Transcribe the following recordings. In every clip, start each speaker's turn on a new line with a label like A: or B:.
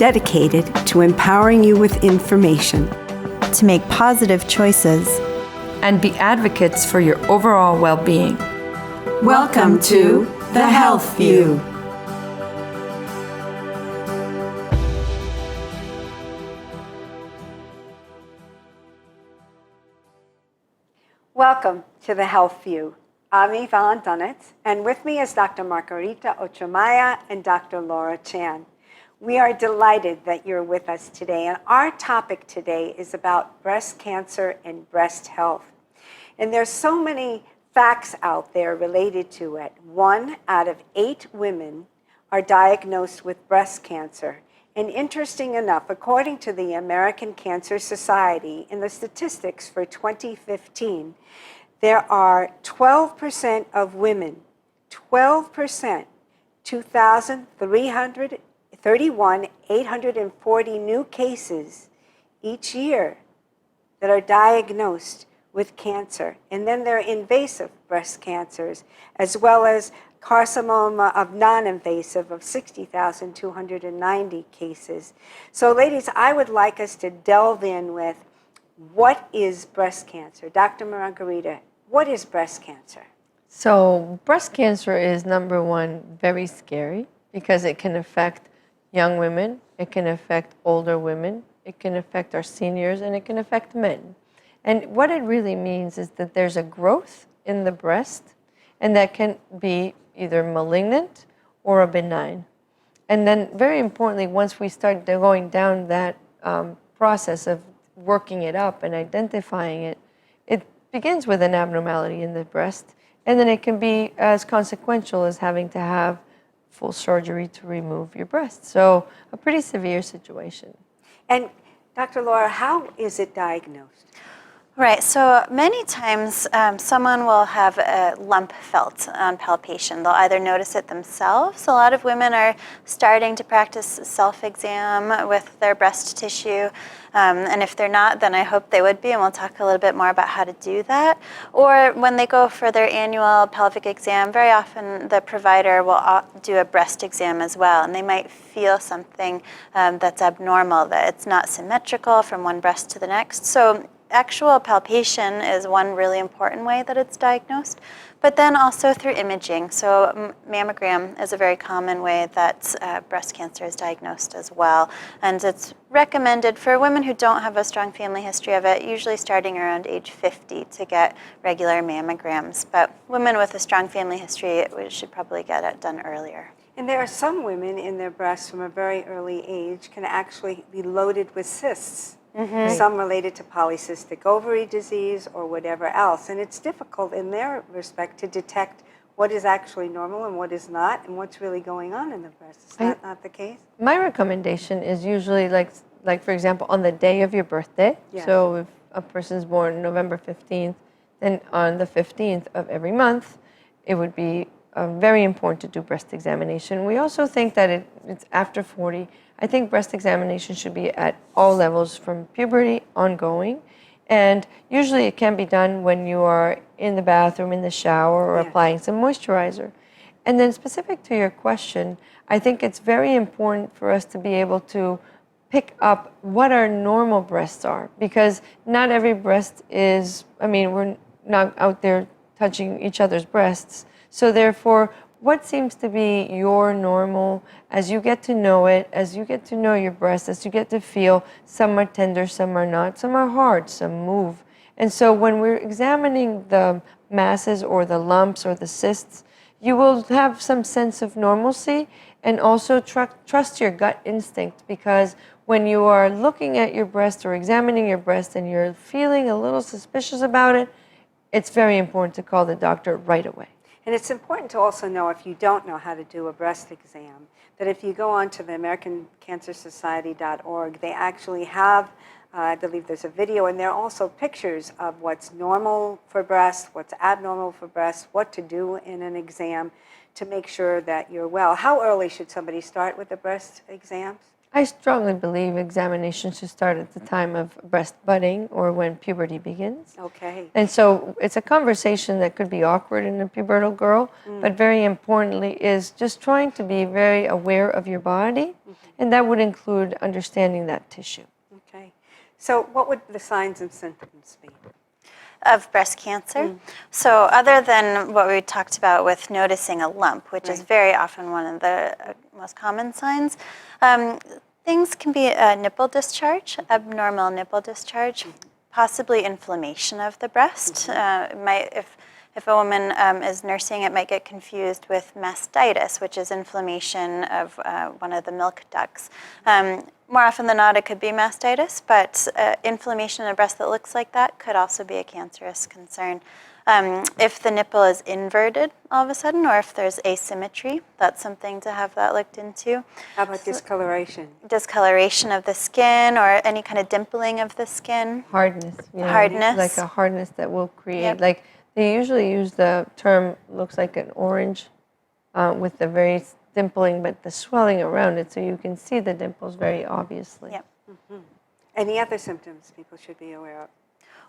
A: dedicated to empowering you with information
B: to make positive choices
C: and be advocates for your overall well-being.
A: Welcome to The Health View. Welcome to The Health View. I'm Yvonne Dunnett, and with me is Dr. Margarita Ochomaya and Dr. Laura Chan. We are delighted that you're with us today, and our topic today is about breast cancer and breast health. And there's so many facts out there related to it. 1 out of 8 women are diagnosed with breast cancer. And interesting enough, according to the American Cancer Society, in the statistics for 2015, there are 12% of women, 12%, 840 new cases each year that are diagnosed with cancer. And then there are invasive breast cancers, as well as carcinoma of non-invasive of 60,290 cases. So ladies, I would like us to delve in with what is breast cancer? Dr. Margarita, what is breast cancer?
C: So breast cancer is, number one, very scary because it can affect young women, it can affect older women, it can affect our seniors, and it can affect men. And what it really means is that there's a growth in the breast, and that can be either malignant or a benign. And then very importantly, once we start going down that process of working it up and identifying it, it begins with an abnormality in the breast, and then it can be as consequential as having to have full surgery to remove your breast. So a pretty severe situation.
A: And Dr. Laura, how is it diagnosed?
B: Right, so many times someone will have a lump felt on palpation. They'll either notice it themselves. A lot of women are starting to practice self-exam with their breast tissue. And if they're not, then I hope they would be, and we'll talk a little bit more about how to do that. Or when they go for their annual pelvic exam, very often the provider will do a breast exam as well, and they might feel something that's abnormal, that it's not symmetrical from one breast to the next. So actual palpation is one really important way that it's diagnosed, but then also through imaging. So mammogram is a very common way that breast cancer is diagnosed as well. And it's recommended for women who don't have a strong family history of it, usually starting around age 50 to get regular mammograms. But women with a strong family history, we should probably get it done earlier.
A: And there are some women in their breasts from a very early age can actually be loaded with cysts. Mm-hmm. Some related to polycystic ovary disease or whatever else. And it's difficult in their respect to detect what is actually normal and what is not, and what's really going on in the breast. Is that not the case?
C: My recommendation is usually like for example, on the day of your birthday. Yes. So if a person's born November 15th, then on the 15th of every month, it would be very important to do breast examination. We also think that it's after 40. I think breast examination should be at all levels from puberty ongoing. And usually it can be done when you are in the bathroom, in the shower, or applying some moisturizer. And then specific to your question, I think it's very important for us to be able to pick up what our normal breasts are, because not every breast is, we're not out there touching each other's breasts. So therefore, what seems to be your normal, as you get to know it, as you get to know your breast, as you get to feel, some are tender, some are not, some are hard, some move. And so when we're examining the masses or the lumps or the cysts, you will have some sense of normalcy, and also trust your gut instinct, because when you are looking at your breast or examining your breast and you're feeling a little suspicious about it, it's very important to call the doctor right away.
A: And it's important to also know, if you don't know how to do a breast exam, that if you go on to the AmericanCancerSociety.org, they actually have, I believe there's a video, and there are also pictures of what's normal for breast, what's abnormal for breast, what to do in an exam to make sure that you're well. How early should somebody start with the breast exams?
C: I strongly believe examination should start at the time of breast budding or when puberty begins.
A: Okay.
C: And so it's a conversation that could be awkward in a pubertal girl, but very importantly is just trying to be very aware of your body, and that would include understanding that tissue.
A: Okay. So what would the signs and symptoms be?
B: Of breast cancer. So other than what we talked about with noticing a lump, which is
A: Right.
B: very often one of the most common signs, things can be a nipple discharge, abnormal nipple discharge, possibly inflammation of the breast. It might, if a woman is nursing, it might get confused with mastitis, which is inflammation of one of the milk ducts. More often than not, it could be mastitis, but inflammation in the breast that looks like that could also be a cancerous concern. If the nipple is inverted all of a sudden, or if there's asymmetry, that's something to have that looked into.
A: How about discoloration?
B: Discoloration of the skin or any kind of dimpling of the skin.
C: Hardness. Yeah.
B: Hardness.
C: Like a hardness that will create,
B: Yep.
C: like they usually use the term looks like an orange with the very dimpling, but the swelling around it, so you can see the dimples very obviously.
B: Yep.
A: Any other symptoms people should be aware of?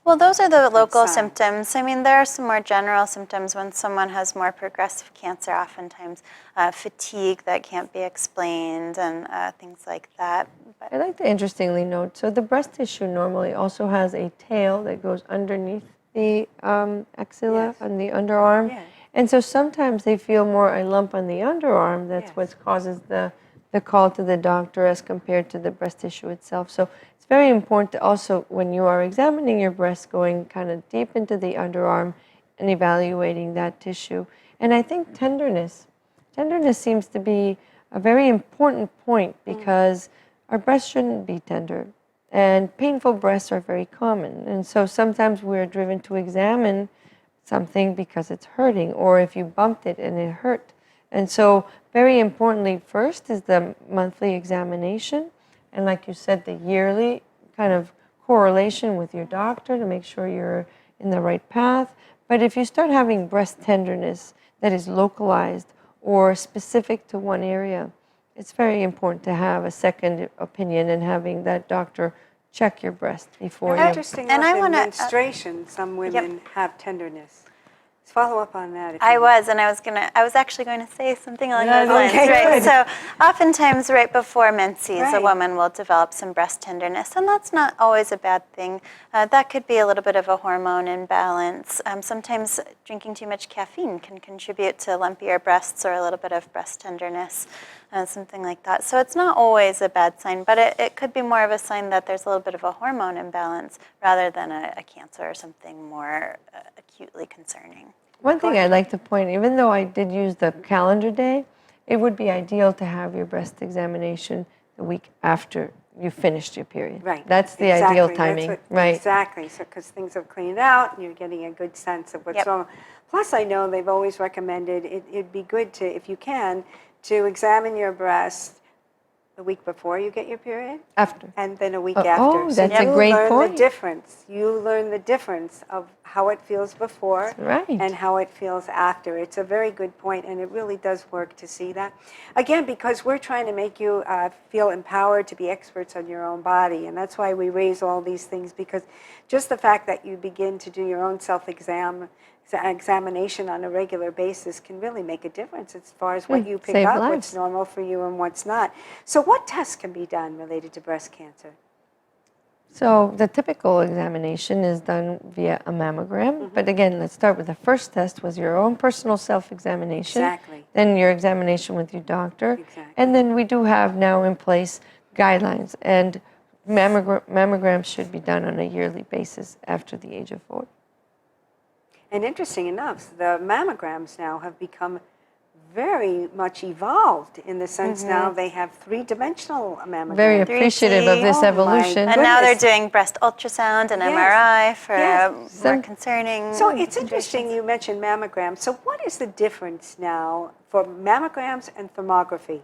B: Well, those are the local
A: signs.
B: symptoms. I mean, there are some more general symptoms when someone has more progressive cancer, oftentimes fatigue that can't be explained and things like that. But
C: I like to interestingly note, so the breast tissue normally also has a tail that goes underneath the axilla
A: Yes.
C: on the underarm.
A: Yeah.
C: And so sometimes they feel more a lump on the underarm. That's
A: Yes.
C: what causes the call to the doctor as compared to the breast tissue itself. So it's very important to also, when you are examining your breast, going kind of deep into the underarm and evaluating that tissue. And I think tenderness seems to be a very important point because our breasts shouldn't be tender. And painful breasts are very common. And so sometimes we're driven to examine something because it's hurting, or if you bumped it and it hurt. And so very importantly, first is the monthly examination. And like you said, the yearly kind of correlation with your doctor to make sure you're in the right path. But if you start having breast tenderness that is localized or specific to one area, it's very important to have a second opinion and having that doctor check your breast before you.
A: Interesting
B: And
A: enough,
B: I
A: in
B: wanna,
A: menstruation, some women have tenderness. Let's follow up on that. if
B: I
A: you
B: was, and I was actually going to say something along
C: Yeah,
B: those lines,
A: okay,
B: right?
A: good.
B: So oftentimes right before menses, a
A: Right.
B: woman will develop some breast tenderness, and that's not always a bad thing. That could be a little bit of a hormone imbalance. Sometimes drinking too much caffeine can contribute to lumpier breasts or a little bit of breast tenderness, something like that. So it's not always a bad sign, but it could be more of a sign that there's a little bit of a hormone imbalance rather than a cancer or something more acutely concerning.
C: One thing I'd like to point, even though I did use the calendar day, it would be ideal to have your breast examination the week after you finished your period.
A: Right.
C: That's the
A: Exactly.
C: ideal
A: That's
C: timing,
A: what-
C: right?
A: Exactly. So because things have cleaned out and you're getting a good sense of what's
B: Yep.
A: wrong. Plus, I know they've always recommended it'd be good to, if you can, to examine your breast the week before you get your period.
C: After.
A: And then a week
C: Oh,
A: after.
C: oh, that's
B: a
A: you
C: great
A: learn
C: point.
A: the difference. You learn the difference of how it feels before
C: Right.
A: and how it feels after. It's a very good point, and it really does work to see that. Again, because we're trying to make you feel empowered to be experts on your own body, and that's why we raise all these things, because just the fact that you begin to do your own examination on a regular basis can really make a difference as far as what you pick
C: save
A: up,
C: lives.
A: what's normal for you and what's not. So what tests can be done related to breast cancer?
C: So the typical examination is done via a mammogram. But again, let's start with the first test was your own personal self-examination.
A: Exactly.
C: Then your examination with your doctor.
A: Exactly.
C: And then we do have now in place guidelines. And mammograms should be done on a yearly basis after the age of 40.
A: And interesting enough, the mammograms now have become very much evolved in the sense now they have three-dimensional mammograms.
C: Very appreciative of this
B: 3D.
A: Oh, my
C: evolution.
B: And now they're
A: Goodness.
B: doing breast ultrasound and
A: Yes.
B: MRI for
A: Yes.
B: more
C: Some-
B: concerning.
A: So it's interesting you mentioned mammograms. So what is the difference now for mammograms and thermography?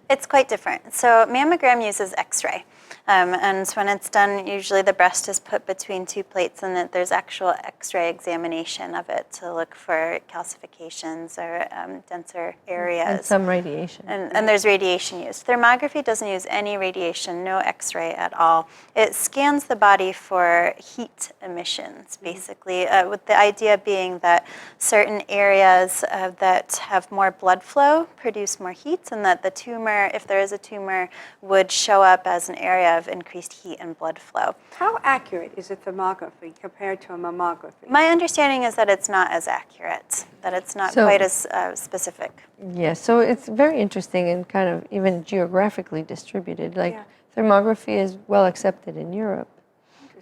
B: It's quite different. So mammogram uses X-ray. And so when it's done, usually the breast is put between two plates, and that there's actual X-ray examination of it to look for calcifications or denser areas.
C: And some radiation.
B: And there's radiation used. Thermography doesn't use any radiation, no X-ray at all. It scans the body for heat emissions, basically, with the idea being that certain areas that have more blood flow produce more heat, and that the tumor, if there is a tumor, would show up as an area of increased heat and blood flow.
A: How accurate is a thermography compared to a mammography?
B: My understanding is that it's not as accurate, that it's not quite as specific.
C: Yeah, so it's very interesting and kind of even geographically distributed. Like
A: Yeah.
C: thermography is well accepted in Europe,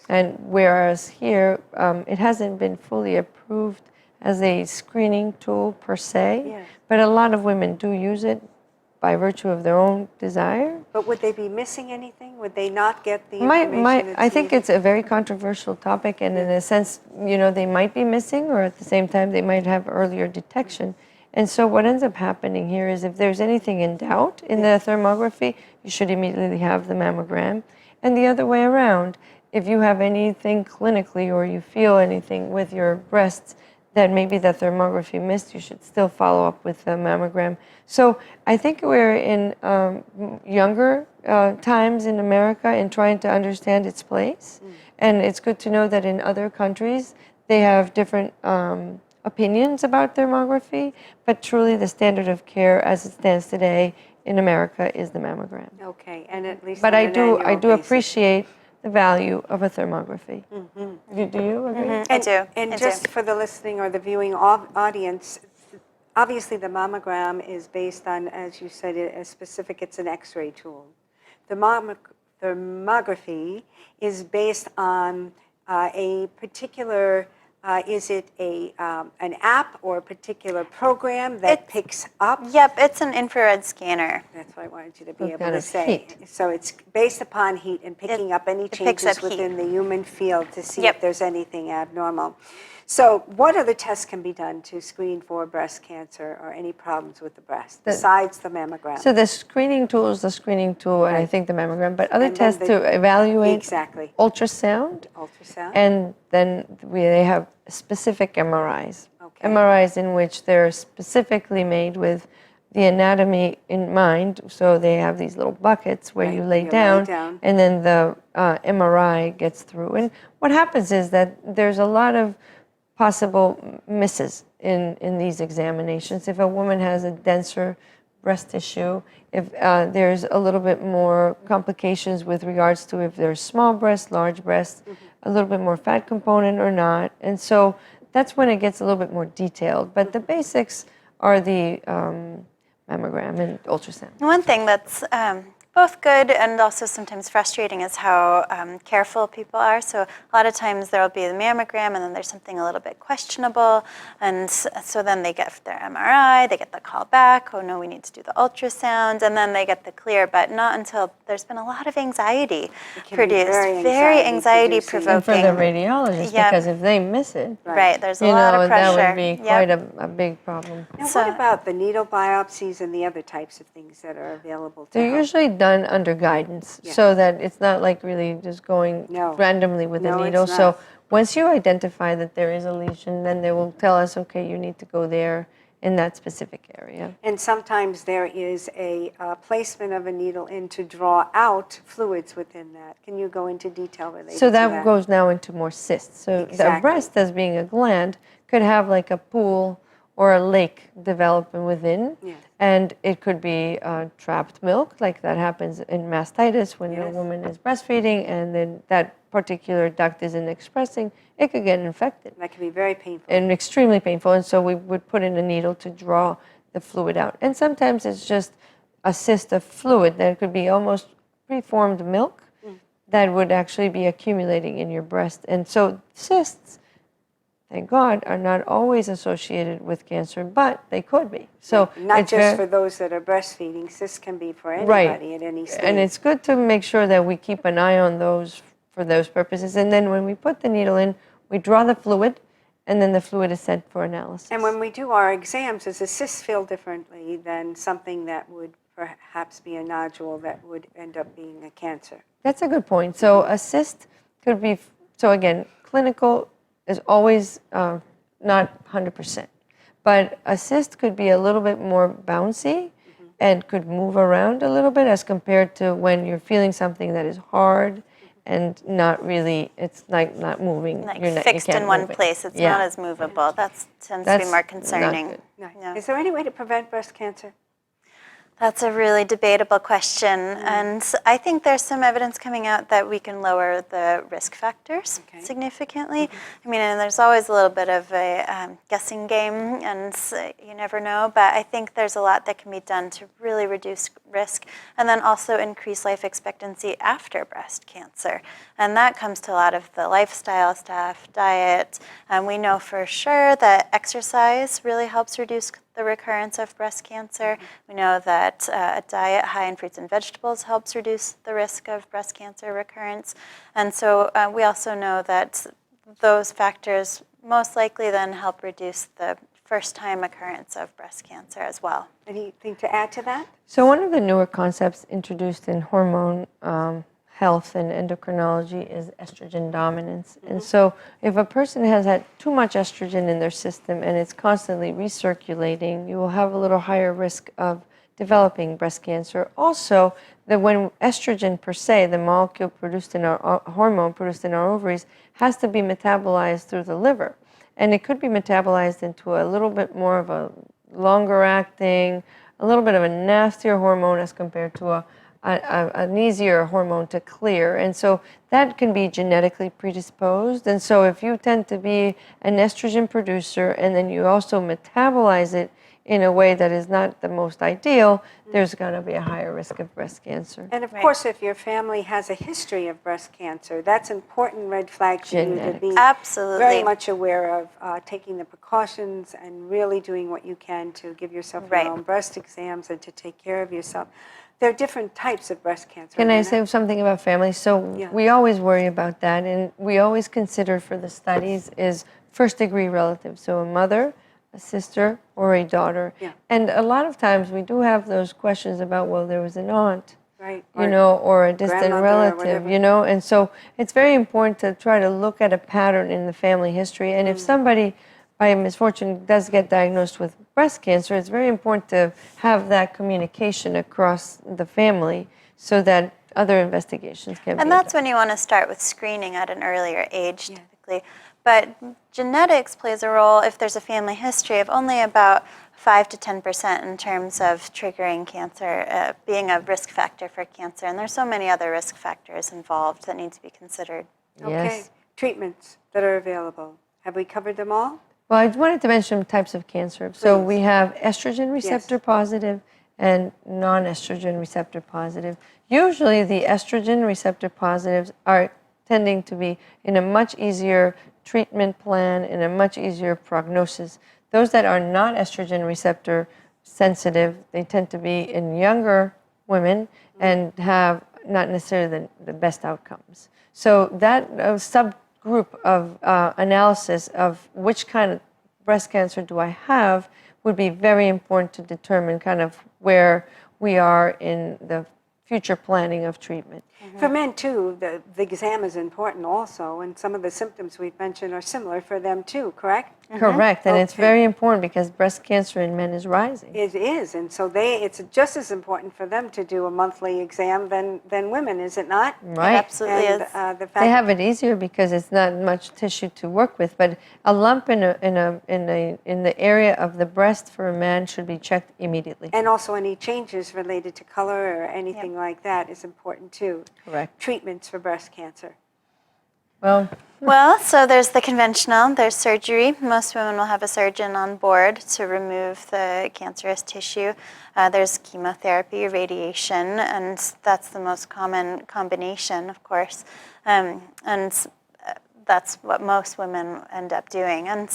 C: and whereas here it hasn't been fully approved as a screening tool per se,
A: Yes.
C: but a lot of women do use it by virtue of their own desire.
A: But would they be missing anything? Would they not get the information that's
C: I think
A: needed?
C: it's a very controversial topic, and in a sense, they might be missing, or at the same time, they might have earlier detection. And so what ends up happening here is if there's anything in doubt in the thermography, you should immediately have the mammogram. And the other way around, if you have anything clinically or you feel anything with your breasts that maybe the thermography missed, you should still follow up with the mammogram. So I think we're in younger times in America in trying to understand its place. And it's good to know that in other countries, they have different opinions about thermography, but truly the standard of care as it stands today in America is the mammogram.
A: Okay, and at least
C: But
A: on
C: I
A: an
C: do
A: annual basis.
C: appreciate the value of a thermography. Do you agree?
B: I do.
A: And
B: I
A: just
B: do.
A: for the listening or the viewing audience, obviously the mammogram is based on, as you said, it's an X-ray tool. The thermography is based on a particular, is it an app or a particular program that picks up?
B: Yep, it's an infrared scanner.
A: That's what I wanted you to be
C: What
A: able
C: kind
A: to
C: of
A: say.
C: heat?
A: So it's based upon heat and picking up any
B: picks
A: changes
B: up heat.
A: within the human field to see
B: Yep.
A: if there's anything abnormal. So what other tests can be done to screen for breast cancer or any problems with the breast besides the mammogram?
C: So the screening tool is the screening tool, and I think the mammogram, but other
A: And then
C: tests to evaluate
A: Exactly.
C: ultrasound,
A: Ultrasound?
C: and then they have specific MRIs.
A: Okay.
C: MRIs in which they're specifically made with the anatomy in mind. So they have these little buckets where
A: Right,
C: you lay
A: you lay
C: down,
A: down.
C: and then the MRI gets through. And what happens is that there's a lot of possible misses in these examinations. If a woman has a denser breast tissue, if there's a little bit more complications with regards to if there's small breasts, large breasts, a little bit more fat component or not. And so that's when it gets a little bit more detailed. But the basics are the mammogram and ultrasound.
B: One thing that's both good and also sometimes frustrating is how careful people are. So a lot of times there will be the mammogram and then there's something a little bit questionable. And so then they get their MRI, they get the call back, oh no, we need to do the ultrasound, and then they get the clear, but not until there's been a lot of anxiety
A: can be
B: produced.
A: very
B: anxiety
A: anxiety-producing.
C: And for the
B: provoking.
C: radiologist,
B: Yep.
C: because if they miss it,
B: Right, there's a lot of pressure.
C: that would be
B: Yep.
C: quite a big problem.
A: Now,
B: So-
A: what about the needle biopsies and the other types of things that are available to
C: They're
A: help?
C: usually done under guidance,
A: Yeah.
C: so that it's not like really just going
A: No.
C: randomly with
A: No,
C: a
A: it's
C: needle. So
A: not.
C: once you identify that there is a lesion, then they will tell us, okay, you need to go there in that specific area.
A: And sometimes there is a placement of a needle in to draw out fluids within that. Can you go into detail related
C: So
A: to
C: that
A: that?
C: goes now into more cysts. So the
A: Exactly.
C: breast, as being a gland, could have like a pool or a lake developing within.
A: Yes.
C: And it could be trapped milk, like that happens in mastitis when a
A: Yes.
C: woman is breastfeeding and then that particular duct isn't expressing, it could get infected
A: That can be very painful.
C: and extremely painful. And so we would put in a needle to draw the fluid out. And sometimes it's just a cyst of fluid that could be almost preformed milk that would actually be accumulating in your breast. And so cysts, thank God, are not always associated with cancer, but they could be. So
A: Not
C: it's
A: just
C: very-
A: for those that are breastfeeding. Cysts can be for
C: Right.
A: anybody at any stage.
C: And it's good to make sure that we keep an eye on those for those purposes. And then when we put the needle in, we draw the fluid, and then the fluid is sent for analysis.
A: And when we do our exams, does a cyst feel differently than something that would perhaps be a nodule that would end up being a cancer?
C: That's a good point. So a cyst could be, so again, clinical is always not 100%, but a cyst could be a little bit more bouncy and could move around a little bit as compared to when you're feeling something that is hard and not really, it's like not moving.
B: Like
C: you
B: fixed
C: can't
B: in one
C: move it.
B: place, it's
C: Yeah.
B: not as movable. That tends to
C: That's
B: be more
C: not
B: concerning.
C: good.
A: Nice.
B: Yeah.
A: Is there any way to prevent breast cancer?
B: That's a really debatable question, and I think there's some evidence coming out that we can lower the risk factors significantly. I mean, and there's always a little bit of a guessing game, and you never know, but I think there's a lot that can be done to really reduce risk and then also increase life expectancy after breast cancer. And that comes to a lot of the lifestyle stuff, diet, and we know for sure that exercise really helps reduce the recurrence of breast cancer. We know that a diet high in fruits and vegetables helps reduce the risk of breast cancer recurrence. And so we also know that those factors most likely then help reduce the first-time occurrence of breast cancer as well.
A: Anything to add to that?
C: So one of the newer concepts introduced in hormone health and endocrinology is estrogen dominance. And so if a person has had too much estrogen in their system and it's constantly recirculating, you will have a little higher risk of developing breast cancer. Also, that when estrogen per se, the molecule produced in our hormone produced in our ovaries, has to be metabolized through the liver. And it could be metabolized into a little bit more of a longer acting, a little bit of a nastier hormone as compared to an easier hormone to clear. And so that can be genetically predisposed. And so if you tend to be an estrogen producer and then you also metabolize it in a way that is not the most ideal, there's going to be a higher risk of breast cancer.
A: And of course, if your family has a history of breast cancer, that's an important red flag for you to be
B: Absolutely.
A: very much aware of taking the precautions and really doing what you can to give yourself your own breast exams and to take care of yourself. There are different types of breast cancer.
C: Can I say something about family? So we always worry about that, and we always consider for the studies is first-degree relatives, so a mother, a sister, or a daughter.
A: Yeah.
C: And a lot of times we do have those questions about, well, there was an aunt,
A: Right.
C: you know, or a distant
A: grandmother or
C: relative,
A: whatever.
C: you know, and so it's very important to try to look at a pattern in the family history. And if somebody, by misfortune, does get diagnosed with breast cancer, it's very important to have that communication across the family so that other investigations can be
B: And that's
C: done.
B: when you want to start with screening at an earlier age, typically. But genetics plays a role if there's a family history of only about 5 to 10% in terms of triggering cancer, being a risk factor for cancer. And there's so many other risk factors involved that need to be considered.
A: Okay.
C: Yes.
A: Treatments that are available. Have we covered them all?
C: Well, I wanted to mention types of cancer. So
A: Please.
C: we have estrogen receptor positive and non-estrogen receptor positive. Usually the estrogen receptor positives are tending to be in a much easier treatment plan, in a much easier prognosis. Those that are not estrogen receptor sensitive, they tend to be in younger women and have not necessarily the best outcomes. So that subgroup of analysis of which kind of breast cancer do I have would be very important to determine kind of where we are in the future planning of treatment.
A: For men, too, the exam is important also, and some of the symptoms we've mentioned are similar for them, too, correct?
C: Correct, and it's
A: Okay.
C: very important because breast cancer in men is rising.
A: It is, and so it's just as important for them to do a monthly exam than women, is it not?
C: Right.
B: It absolutely
A: And
B: is.
A: the fact
C: They have it easier because it's not much tissue to work with, but a lump in the area of the breast for a man should be checked immediately.
A: and also any changes related to color or anything like that is important too.
C: Correct.
A: Treatments for breast cancer.
B: Well, so there's the conventional, there's surgery. Most women will have a surgeon on board to remove the cancerous tissue. There's chemotherapy, radiation, and that's the most common combination, of course. And that's what most women end up doing. And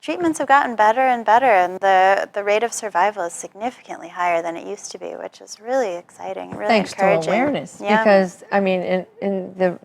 B: treatments have gotten better and better, and the rate of survival is significantly higher than it used to be, which is really exciting, really
C: Thanks
B: encouraging.
C: to awareness,
B: Yeah.
C: because I mean, in the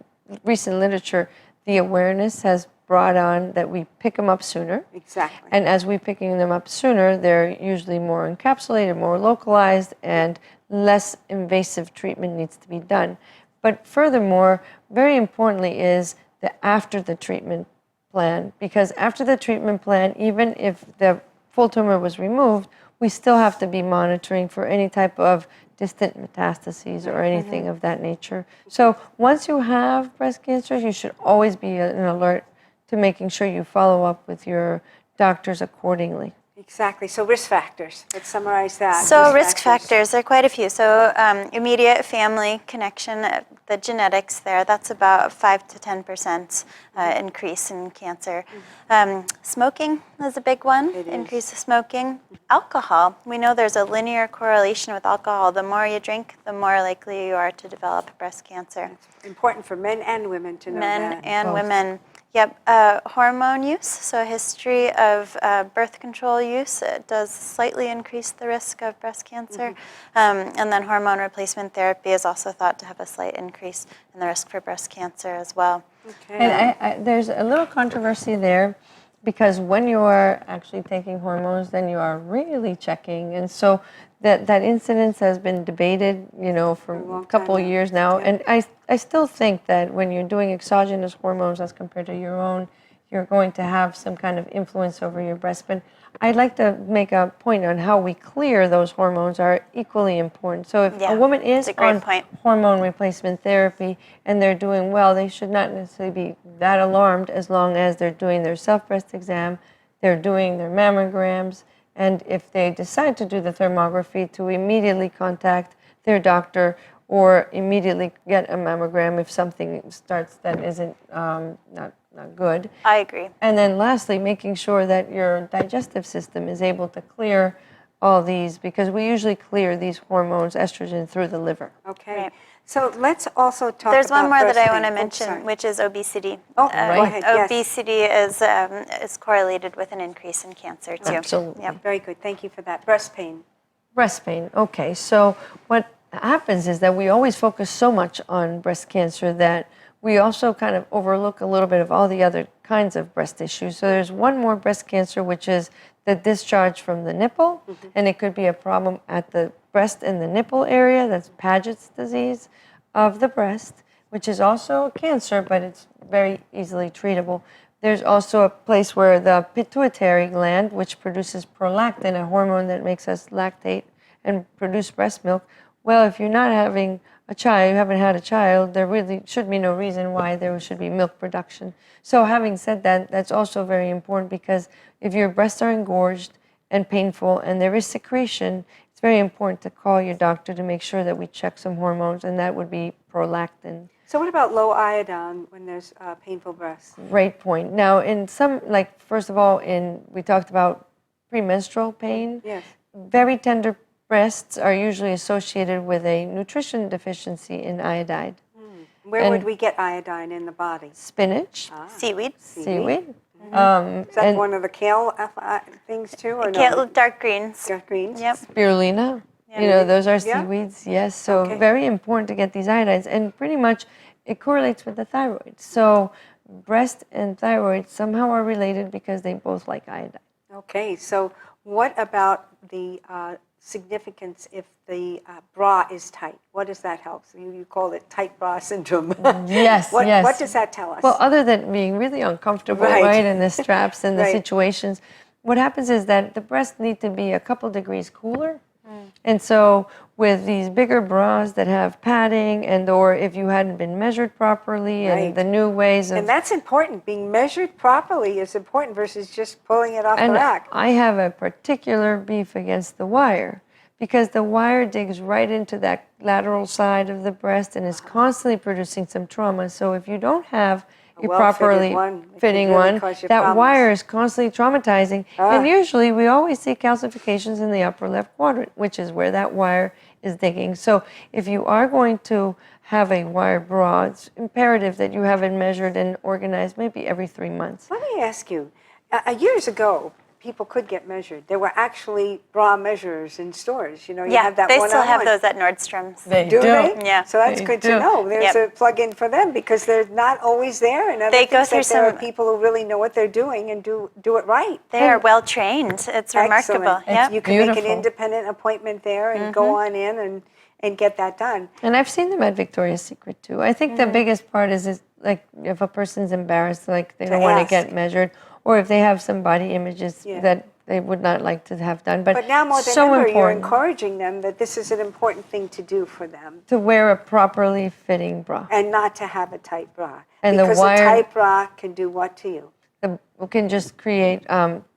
C: recent literature, the awareness has brought on that we pick them up sooner.
A: Exactly.
C: And as we're picking them up sooner, they're usually more encapsulated, more localized, and less invasive treatment needs to be done. But furthermore, very importantly is the after the treatment plan, because after the treatment plan, even if the full tumor was removed, we still have to be monitoring for any type of distant metastases or anything of that nature. So once you have breast cancer, you should always be an alert to making sure you follow up with your doctors accordingly.
A: Exactly. So risk factors. Let's summarize that.
B: So risk factors, there are quite a few. So immediate family connection, the genetics there, that's about 5 to 10% increase in cancer. Smoking is a big one, increase of smoking. Alcohol, we know there's a linear correlation with alcohol. The more you drink, the more likely you are to develop breast cancer.
A: It's important for men and women to know
B: Men
A: that.
B: and women. Yep, hormone use, so a history of birth control use, it does slightly increase the risk of breast cancer. And then hormone replacement therapy is also thought to have a slight increase in the risk for breast cancer as well.
A: Okay.
C: And there's a little controversy there, because when you are actually taking hormones, then you are really checking. And so that incidence has been debated, for a couple of years now. And I still think that when you're doing exogenous hormones as compared to your own, you're going to have some kind of influence over your breast. But I'd like to make a point on how we clear those hormones are equally important. So if a woman is on hormone replacement therapy and they're doing well, they should not necessarily be that alarmed as long as they're doing their self-breast exam, they're doing their mammograms, and if they decide to do the thermography, to immediately contact their doctor or immediately get a mammogram if something starts that isn't not good.
B: I agree.
C: And then lastly, making sure that your digestive system is able to clear all these, because we usually clear these hormones, estrogen, through the liver.
A: Okay.
B: Right.
A: So let's also talk
B: There's
A: about
B: one more that I
A: breast
B: want to
A: pain.
B: mention,
A: Sorry.
B: which is obesity.
A: Oh, go ahead. Yes.
B: Obesity is correlated with an increase in cancer too.
C: Absolutely.
B: Yep.
A: Very good. Thank you for that. Breast pain.
C: Breast pain. Okay, so what happens is that we always focus so much on breast cancer that we also kind of overlook a little bit of all the other kinds of breast issues. So there's one more breast cancer, which is the discharge from the nipple, and it could be a problem at the breast and the nipple area. That's Paget's disease of the breast, which is also a cancer, but it's very easily treatable. There's also a place where the pituitary gland, which produces prolactin, a hormone that makes us lactate and produce breast milk. Well, if you're not having a child, you haven't had a child, there really should be no reason why there should be milk production. So having said that, that's also very important, because if your breasts are engorged and painful and there is secretion, it's very important to call your doctor to make sure that we check some hormones, and that would be prolactin.
A: So what about low iodine when there's painful breasts?
C: Great point. Now, in some, first of all, we talked about premenstrual pain.
A: Yes.
C: Very tender breasts are usually associated with a nutrition deficiency in iodine.
A: Where would we get iodine in the body?
C: Spinach,
B: Seaweed.
C: seaweed.
A: Is that one of the kale things too, or no?
B: Kale, dark greens.
A: Dark greens?
B: Yep.
C: Spirulina. Those are seaweeds. Yes. So very important to get these iodines, and pretty much it correlates with the thyroid. So breast and thyroid somehow are related because they both like iodine.
A: Okay. So what about the significance if the bra is tight? What does that help? So you call it tight bra syndrome.
C: Yes,
A: What
C: yes.
A: does that tell us?
C: Well, other than being really uncomfortable, right, and the straps and the situations, what happens is that the breasts need to be a couple degrees cooler. And so with these bigger bras that have padding, and or if you hadn't been measured properly, and the new ways of...
A: And that's important. Being measured properly is important versus just pulling it off the rack.
C: I have a particular beef against the wire, because the wire digs right into that lateral side of the breast and is constantly producing some trauma. So if you don't have a properly fitting one, that wire is constantly traumatizing. And usually we always see calcifications in the upper left quadrant, which is where that wire is digging. So if you are going to have a wire bra, it's imperative that you have it measured and organized maybe every 3 months.
A: Let me ask you, years ago, people could get measured. There were actually bra measurers in stores. You know, you
B: Yeah,
A: have that
B: they still have
A: one-on-one.
B: those at Nordstrom's.
A: Do they?
B: Yeah.
A: So that's
C: They
A: good
C: do.
A: to know. There's
B: Yep.
A: a plug-in for them because they're not always there, and
B: They go
A: think
B: through
A: that there are
B: some-
A: people who really know what they're doing and do it right.
B: They are well trained. It's remarkable.
A: Excellent.
B: Yep.
A: You can make an
C: Beautiful.
A: independent appointment there and go on in and get that done.
C: And I've seen them at Victoria's Secret too. I think the biggest part is like if a person's embarrassed, like they don't want to
A: ask.
C: get measured, or if they have some body images
A: Yeah.
C: that they would not like to have done. But,
A: But now more than
C: so
A: ever, you're
C: important
A: encouraging them that this is an important thing to do for them
C: to wear a properly fitting bra.
A: and not to have a tight bra.
C: And the
A: because
C: wire-
A: a tight bra can do what to you?
C: It can just create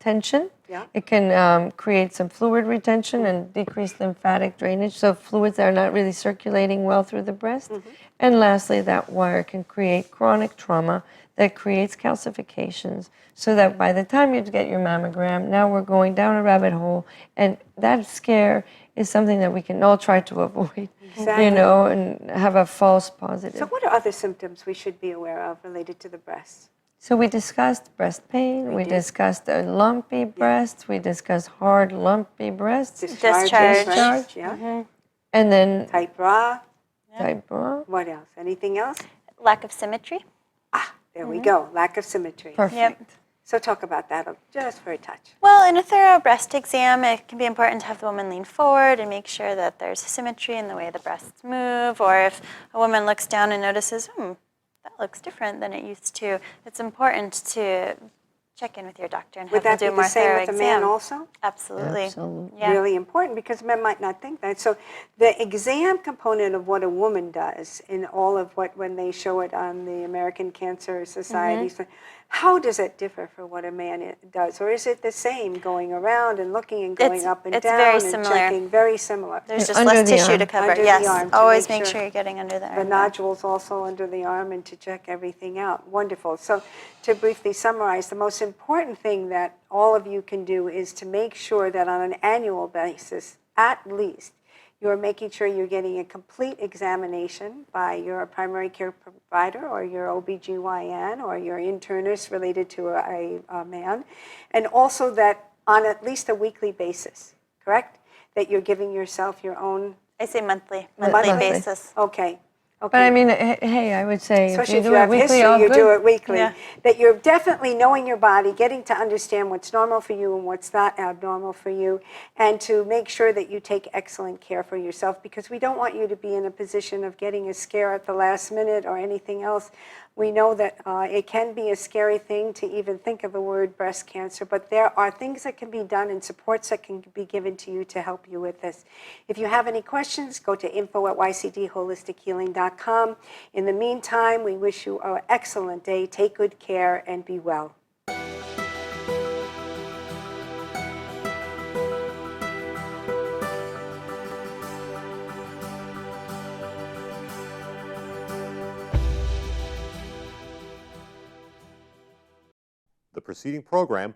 C: tension.
A: Yeah.
C: It can create some fluid retention and decrease lymphatic drainage, so fluids are not really circulating well through the breast. And lastly, that wire can create chronic trauma that creates calcifications, so that by the time you get your mammogram, now we're going down a rabbit hole, and that scare is something that we can all try to avoid,
A: Exactly.
C: you know, and have a false positive.
A: So what are other symptoms we should be aware of related to the breast?
C: So we discussed breast pain, we
A: did.
C: discussed a lumpy breast, we discussed hard lumpy breasts,
B: Discharge.
A: breast, yeah.
C: and then
A: Tight bra.
C: tight bra.
A: What else? Anything else?
B: Lack of symmetry.
A: There we go. Lack of symmetry.
C: Perfect.
A: So talk about that just for a touch.
B: Well, in a thorough breast exam, it can be important to have the woman lean forward and make sure that there's symmetry in the way the breasts move, or if a woman looks down and notices, that looks different than it used to, it's important to check in with your doctor and
A: Would
B: have
A: that
B: them
A: be
B: do a more
A: the same
B: thorough
A: with the
B: exam.
A: man also?
B: Absolutely.
C: Absolutely.
B: Yeah.
A: Really important because men might not think that. So the exam component of what a woman does in all of what, when they show it on the American Cancer Society, so how does it differ for what a man does? Or is it the same, going around and looking and going up and
B: it's
A: down
B: very
A: and
B: similar.
A: checking? Very similar.
B: There's just
C: Under
B: less
C: the
B: tissue
C: arm.
B: to cover.
A: Under the
B: Yes,
A: arm to
B: always
A: make
B: make
A: sure
B: sure you're getting under the
A: The
B: arm.
A: nodules also under the arm and to check everything out. Wonderful. So to briefly summarize, the most important thing that all of you can do is to make sure that on an annual basis, at least, you're making sure you're getting a complete examination by your primary care provider or your OBGYN or your internist related to a man, and also that on at least a weekly basis, correct? That you're giving yourself your own,
B: I say monthly
C: Monthly.
B: basis.
A: okay.
C: But I mean, hey, I would say
A: Especially
C: if
A: if
C: you
A: you
C: do it
A: have
C: weekly,
A: history,
C: all
A: you
C: good.
A: do it weekly.
B: Yeah.
A: That you're definitely knowing your body, getting to understand what's normal for you and what's not abnormal for you, and to make sure that you take excellent care for yourself, because we don't want you to be in a position of getting a scare at the last minute or anything else. We know that it can be a scary thing to even think of the word breast cancer, but there are things that can be done and supports that can be given to you to help you with this. If you have any questions, go to info@ycdholistichealing.com. In the meantime, we wish you an excellent day. Take good care and be well.
D: The preceding program